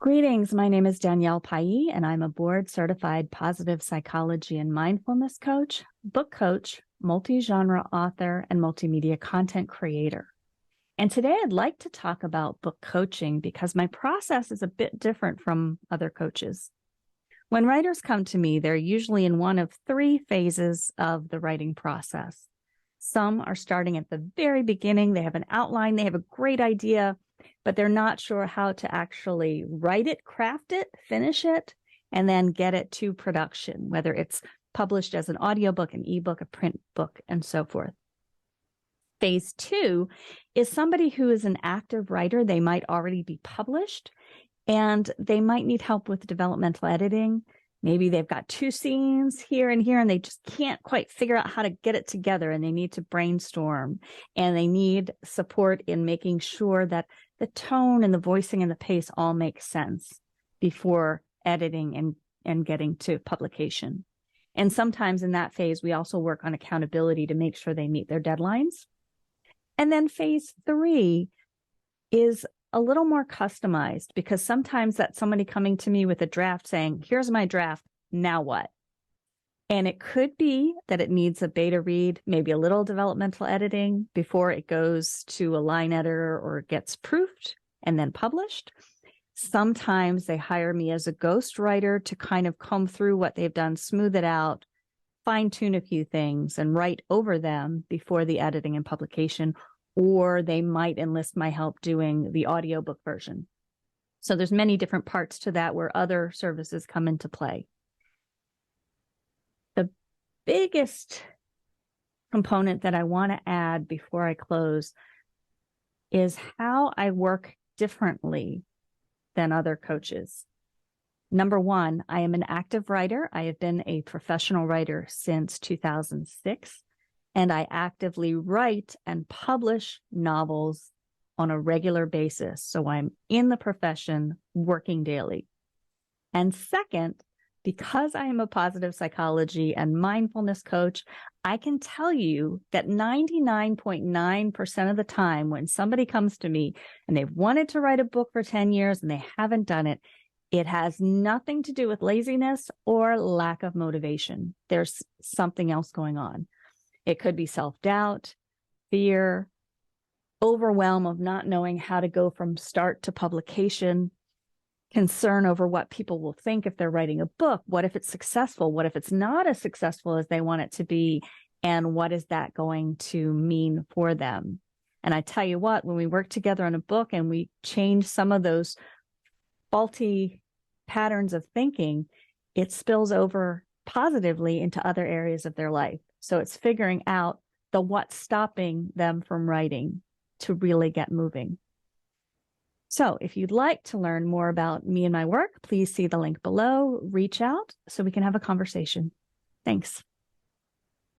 Greetings. My name is Danielle Palli, and I'm a board-certified positive psychology and mindfulness coach, book coach, multi-genre author, and multimedia content creator. And today I'd like to talk about book coaching because my process is a bit different from other coaches. When writers come to me, they're usually in one of three phases of the writing process. Some are starting at the very beginning. They have an outline, they have a great idea, but they're not sure how to actually write it, craft it, finish it, and then get it to production, whether it's published as an audiobook, an ebook, a print book, and so forth. Phase two is somebody who is an active writer. They might already be published, and they might need help with developmental editing. Maybe they've got two scenes here and here, and they just can't quite figure out how to get it together, and they need to brainstorm, and they need support in making sure that the tone and the voicing and the pace all make sense before editing and getting to publication. And sometimes in that phase, we also work on accountability to make sure they meet their deadlines. And then phase three is a little more customized because sometimes that's somebody coming to me with a draft saying, here's my draft, now what? And it could be that it needs a beta read, maybe a little developmental editing before it goes to a line editor or gets proofed and then published. Sometimes they hire me as a ghostwriter to kind of comb through what they've done, smooth it out, fine tune a few things and write over them before the editing and publication. Or they might enlist my help doing the audiobook version. So there's many different parts to that where other services come into play. The biggest component that I want to add before I close is how I work differently than other coaches. Number one, I am an active writer. I have been a professional writer since 2006. And I actively write and publish novels on a regular basis. So I'm in the profession working daily. And second, because I am a positive psychology and mindfulness coach, I can tell you that 99.9% of the time when somebody comes to me and they've wanted to write a book for 10 years and they haven't done it, it has nothing to do with laziness or lack of motivation. There's something else going on. It could be self-doubt, fear, overwhelm of not knowing how to go from start to publication, concern over what people will think if they're writing a book. What if it's successful? What if it's not as successful as they want it to be? And what is that going to mean for them? And I tell you what, when we work together on a book and we change some of those faulty patterns of thinking, it spills over positively into other areas of their life. So it's figuring out the what's stopping them from writing to really get moving. So if you'd like to learn more about me and my work, please see the link below, reach out so we can have a conversation. Thanks.